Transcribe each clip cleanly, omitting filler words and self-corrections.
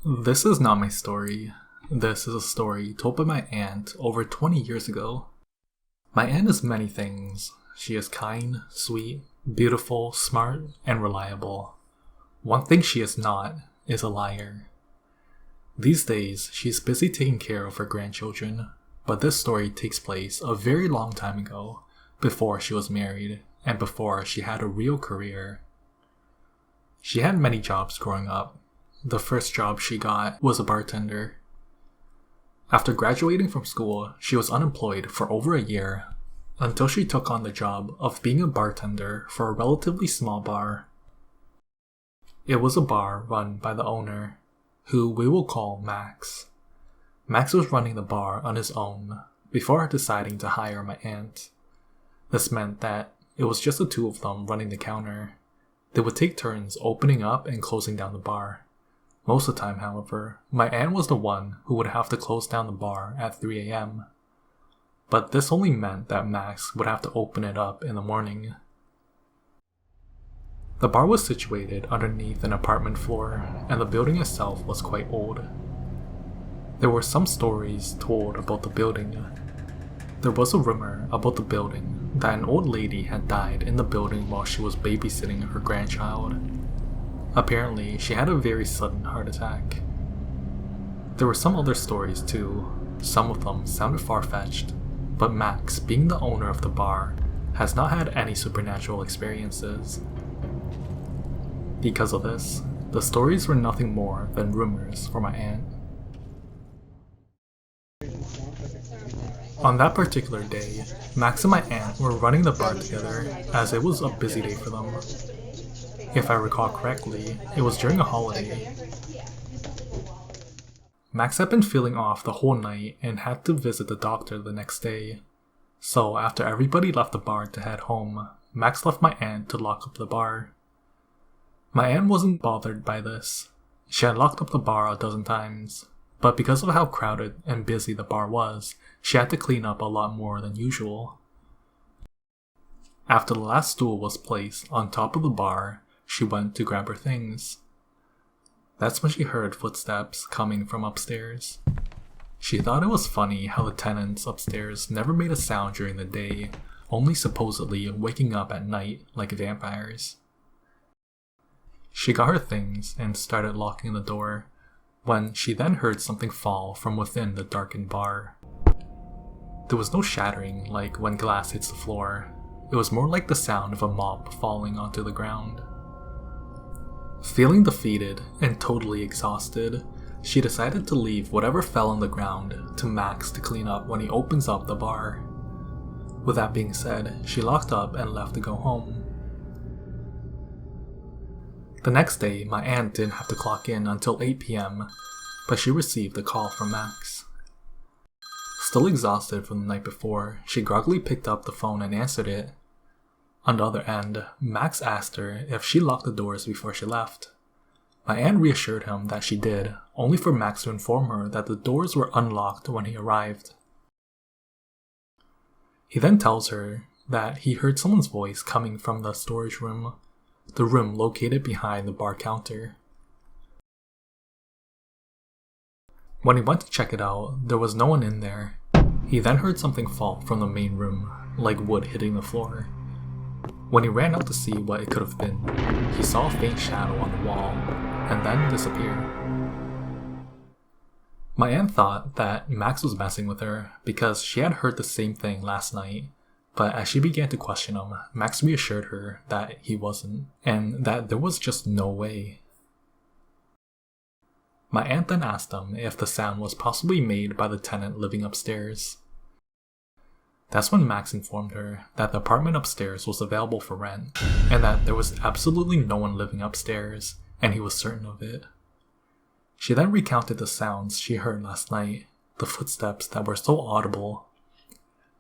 This is not my story. This is a story told by my aunt over 20 years ago. My aunt is many things. She is kind, sweet, beautiful, smart, and reliable. One thing she is not is a liar. These days, she is busy taking care of her grandchildren, but this story takes place a very long time ago, before she was married and before she had a real career. She had many jobs growing up. The first job she got was a bartender. After graduating from school, she was unemployed for over a year until she took on the job of being a bartender for a relatively small bar. It was a bar run by the owner, who we will call Max. Max was running the bar on his own before deciding to hire my aunt. This meant that it was just the two of them running the counter. They would take turns opening up and closing down the bar. Most of the time, however, my aunt was the one who would have to close down the bar at 3 a.m. But this only meant that Max would have to open it up in the morning. The bar was situated underneath an apartment floor, and the building itself was quite old. There were some stories told about the building. There was a rumor about the building that an old lady had died in the building while she was babysitting her grandchild. Apparently, she had a very sudden heart attack. There were some other stories too. Some of them sounded far-fetched, but Max, being the owner of the bar, has not had any supernatural experiences. Because of this, the stories were nothing more than rumors for my aunt. On that particular day, Max and my aunt were running the bar together as it was a busy day for them. If I recall correctly, it was during a holiday. Max had been feeling off the whole night and had to visit the doctor the next day. So after everybody left the bar to head home, Max left my aunt to lock up the bar. My aunt wasn't bothered by this. She had locked up the bar a dozen times, but because of how crowded and busy the bar was, she had to clean up a lot more than usual. After the last stool was placed on top of the bar, she went to grab her things. That's when she heard footsteps coming from upstairs. She thought it was funny how the tenants upstairs never made a sound during the day, only supposedly waking up at night like vampires. She got her things and started locking the door, when she then heard something fall from within the darkened bar. There was no shattering like when glass hits the floor. It was more like the sound of a mop falling onto the ground. Feeling defeated and totally exhausted, she decided to leave whatever fell on the ground to Max to clean up when he opens up the bar. With that being said, she locked up and left to go home. The next day, my aunt didn't have to clock in until 8 p.m., but she received a call from Max. Still exhausted from the night before, she groggily picked up the phone and answered it. On the other end, Max asked her if she locked the doors before she left. My aunt reassured him that she did, only for Max to inform her that the doors were unlocked when he arrived. He then tells her that he heard someone's voice coming from the storage room, the room located behind the bar counter. When he went to check it out, there was no one in there. He then heard something fall from the main room, like wood hitting the floor. When he ran out to see what it could have been, he saw a faint shadow on the wall, and then disappear. My aunt thought that Max was messing with her because she had heard the same thing last night, but as she began to question him, Max reassured her that he wasn't, and that there was just no way. My aunt then asked him if the sound was possibly made by the tenant living upstairs. That's when Max informed her that the apartment upstairs was available for rent, and that there was absolutely no one living upstairs, and he was certain of it. She then recounted the sounds she heard last night, the footsteps that were so audible.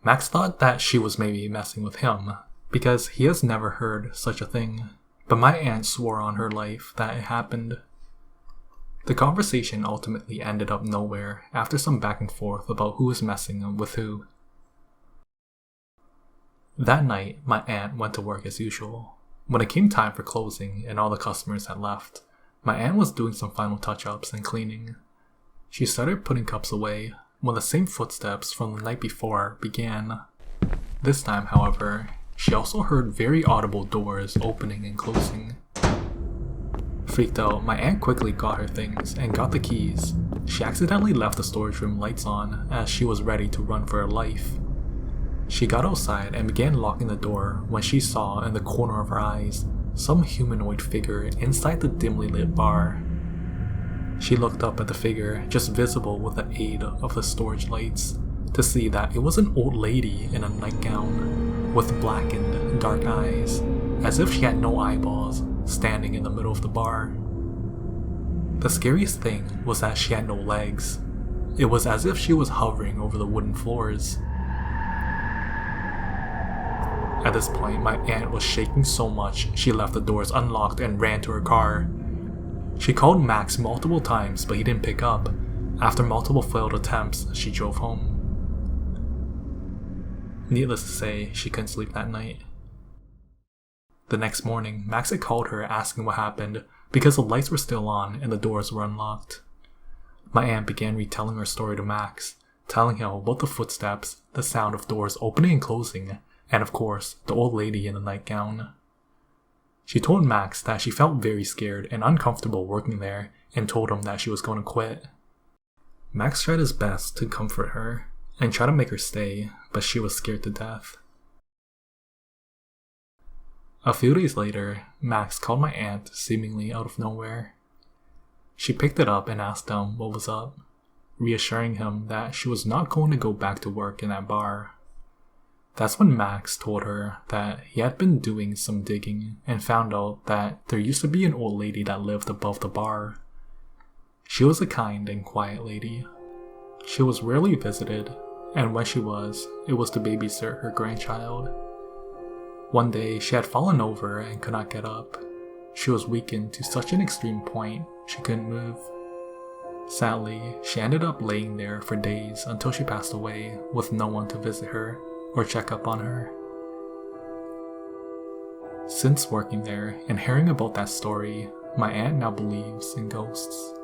Max thought that she was maybe messing with him, because he has never heard such a thing, but my aunt swore on her life that it happened. The conversation ultimately ended up nowhere after some back and forth about who was messing with who. That night, my aunt went to work as usual. When it came time for closing and all the customers had left, My aunt was doing some final touch-ups and cleaning. She started putting cups away when the same footsteps from the night before began. This time, however, she also heard very audible doors opening and closing. Freaked out, my aunt quickly got her things and got the keys. She accidentally left the storage room lights on as she was ready to run for her life. She got outside and began locking the door when she saw in the corner of her eyes some humanoid figure inside the dimly lit bar. She looked up at the figure, just visible with the aid of the storage lights, to see that it was an old lady in a nightgown, with blackened, dark eyes, as if she had no eyeballs, standing in the middle of the bar. The scariest thing was that she had no legs. It was as if she was hovering over the wooden floors. At this point, my aunt was shaking so much she left the doors unlocked and ran to her car. She called Max multiple times, but he didn't pick up. After multiple failed attempts, she drove home. Needless to say, she couldn't sleep that night. The next morning, Max had called her asking what happened because the lights were still on and the doors were unlocked. My aunt began retelling her story to Max, telling him about the footsteps, the sound of doors opening and closing, and of course, the old lady in the nightgown. She told Max that she felt very scared and uncomfortable working there and told him that she was going to quit. Max tried his best to comfort her and try to make her stay, but she was scared to death. A few days later, Max called my aunt seemingly out of nowhere. She picked it up and asked him what was up, reassuring him that she was not going to go back to work in that bar. That's when Max told her that he had been doing some digging and found out that there used to be an old lady that lived above the bar. She was a kind and quiet lady. She was rarely visited, and when she was, it was to babysit her grandchild. One day, she had fallen over and could not get up. She was weakened to such an extreme point, she couldn't move. Sadly, she ended up laying there for days until she passed away with no one to visit her or check up on her. Since working there and hearing about that story, my aunt now believes in ghosts.